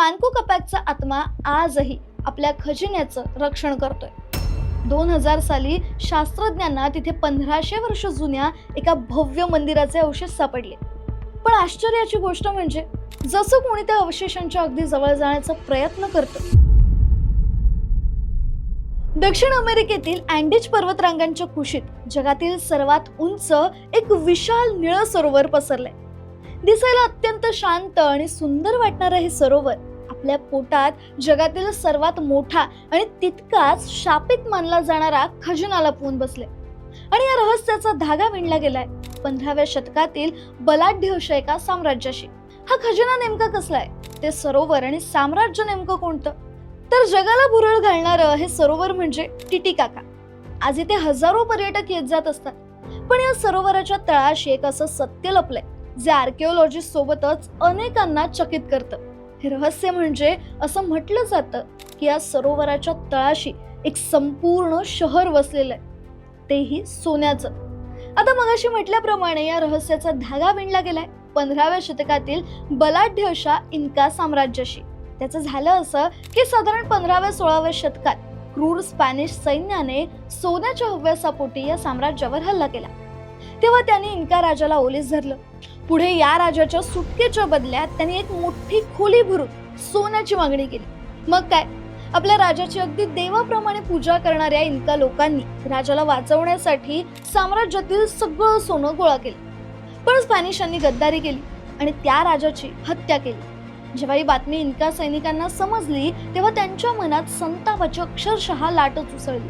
मानको कपॅकचा आत्मा आजही आपल्या खजिन्याचं रक्षण करतोय। 2000 साली शास्त्रज्ञांना तिथे 1500 वर्ष जुन्या एका भव्य मंदिराचे अवशेष सापडले। पण आश्चर्याची गोष्ट म्हणजे जसं कोणी त्या अवशेषांच्या अगदी जवळ जाण्याचा प्रयत्न करतं, दक्षिण अमेरिकेतील अँडीज पर्वतरांगांच्या कुशीत जगातील सर्वात उंच एक विशाल निळं सरोवर पसरलंय। दिसायला अत्यंत शांत आणि सुंदर वाटणारं हे सरोवर आपल्या पोटात जगातील सर्वात मोठा आणि तितकाच शापित मानला जाणारा खजिना लपवून बसले। आणि या रहस्याचा धागा विणला गेलाय 15व्या शतकातील बलाढ्य अशा एका साम्राज्याशी। हा खजिना नेमका कसला आहे, ते सरोवर आणि साम्राज्य नेमकं कोणतं, तर जगाला भुरळ घालणारं हे सरोवर म्हणजे टिटिकाका। आज इथे हजारो पर्यटक येत जात असतात, पण या सरोवराच्या तळाशी एक असं सत्य लपलंय जे आर्किओलॉजिस्ट सोबतच अनेकांना चकित करतं। हे रहस्य म्हणजे असं म्हटलं जातं की या सरोवराच्या तळाशी एक संपूर्ण शहर वसलेलं आहे, तेही सोन्याचं। आता मगाशी म्हटल्याप्रमाणे या रहस्याचा धागा विणला गेलाय 15व्या शतकातील बलाढ्य अशा इन्का साम्राज्याशी। त्याचं झालं असं की साधारण 15व्या-16व्या शतकात क्रूर स्पॅनिश सैन्याने सोन्याच्या हव्यासापोटी या साम्राज्यावर हल्ला केला। तेव्हा त्यांनी इन्का राजाला ओलीस धरलं। पुढे या राजाच्या सुटकेच्या बदल्यात त्यांनी एक मोठी खोली भरून सोन्याची मागणी केली। मग काय, आपल्या राजाची अगदी देवाप्रमाणे पूजा करणाऱ्या इन्का लोकांनी राजाला वाचवण्यासाठी साम्राज्यातील सगळं सोनं गोळा केलं। पण स्पॅनिशांनी गद्दारी केली आणि त्या राजाची हत्या केली। जेव्हा ही बातमी इन्का सैनिकांना समजली तेव्हा त्यांच्या मनात संतापाची अक्षरशः लाटच उसळली।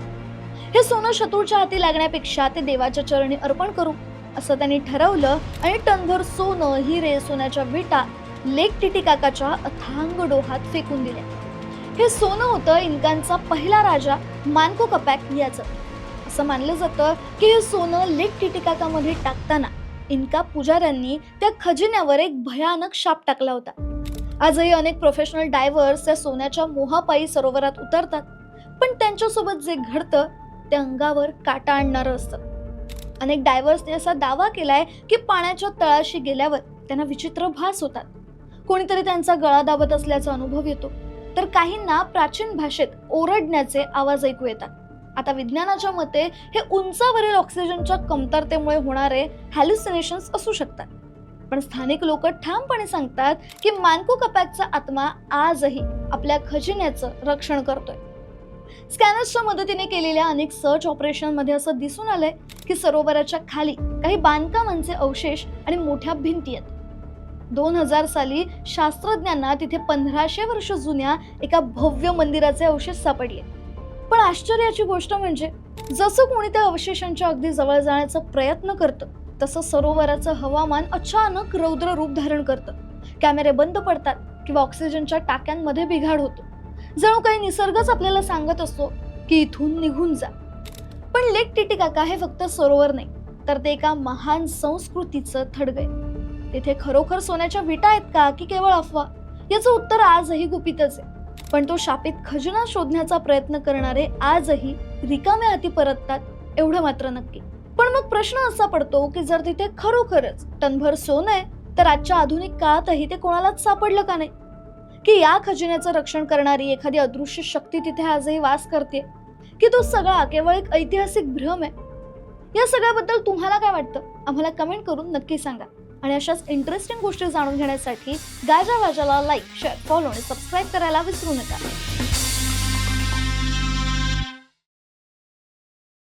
हे सोनं शत्रूच्या हाती लागण्यापेक्षा ते देवाच्या चरणी अर्पण करू असं त्यांनी ठरवलं आणि टनभर सोनं, हिरे, सोन्याच्या विटा लेक टिटिकाकाच्या अथांग डोहात फेकून दिल्या। हे सोनं होतं इन्कांचा पहिला राजा मानको कपॅक याचं। असं मानलं जातं की हे सोनं लेक टिटिकाकामध्ये टाकताना इन्का पुजाऱ्यांनी त्या खजिन्यावर एक भयानक शाप टाकला होता। आजही अनेक प्रोफेशनल डायव्हर्स त्या सोन्याच्या मोहापायी सरोवरात उतरतात, पण त्यांच्यासोबत जे घडतं ते अंगावर काटा आणणारं असतं। अनेक डायव्हर्सने असा दावा केलाय की पाण्याच्या तळाशी गेल्यावर त्यांना विचित्र भास होतात, कोणीतरी त्यांचा गळा दाबत असल्याचा अनुभव येतो, तर काहींना प्राचीन भाषेत ओरडण्याचे आवाज ऐकू येतात। आता विज्ञानाच्या मते हे उंचावरील ऑक्सिजनच्या कमतरतेमुळे होणारे हॅल्युसिनेशन्स असू शकतात, पण स्थानिक लोक ठामपणे सांगतात की मानको कपॅकचा आत्मा आजही आपल्या खजिन्याचं रक्षण करतोय। स्कॅनर्सच्या मदतीने केलेल्या अनेक सर्च ऑपरेशन मध्ये असं दिसून आलंय की सरोवराच्या खाली काही बांधकामांचे अवशेष आणि मोठ्या भिंती आहेत। 2000 साली शास्त्रज्ञांना तिथे 1500 वर्ष जुन्या एका भव्य मंदिराचे अवशेष सापडले। पण आश्चर्याची गोष्ट म्हणजे जसं कोणी त्या अवशेषांच्या अगदी जवळ जाण्याचा प्रयत्न करतं, तसं सरोवराचं हवामान अचानक रौद्र रूप धारण करतं। कॅमेरे बंद पडतात किंवा ऑक्सिजनच्या टाक्यांमध्ये बिघाड होतो। जणू काही निसर्गच आपल्याला सांगत असतो की इथून निघून जा। पण लेक टिटिकाका हे फक्त सरोवर नाही, तर ते एका महान संस्कृतीचं थडग आहे। तिथे खरोखर सोन्याच्या विटा आहेत का की केवळ अफवा, याचं उत्तर आजही गुपितच आहे। पण तो शापित खजिना शोधण्याचा प्रयत्न करणारे आजही रिकाम्या हाती परततात, एवढं मात्र नक्की। पण मग प्रश्न असा पडतो की जर तिथे खरोखरच टनभर सोनं आहे, तर आजच्या आधुनिक काळातही ते कोणालाच सापडलं का नाही, की या खजिन्याचं रक्षण करणारी एखादी अदृश्य शक्ती तिथे आजही वास करते, की तो सगळा केवळ एक ऐतिहासिक भ्रम आहे? या सगळ्याबद्दल तुम्हाला काय वाटतं, आम्हाला कमेंट करून नक्की सांगा। आणि अशाच इंटरेस्टिंग गोष्टी जाणून घेण्यासाठी गाजा वाजाला लाईक, शेअर, फॉलो आणि सबस्क्राईब करायला विसरू नका।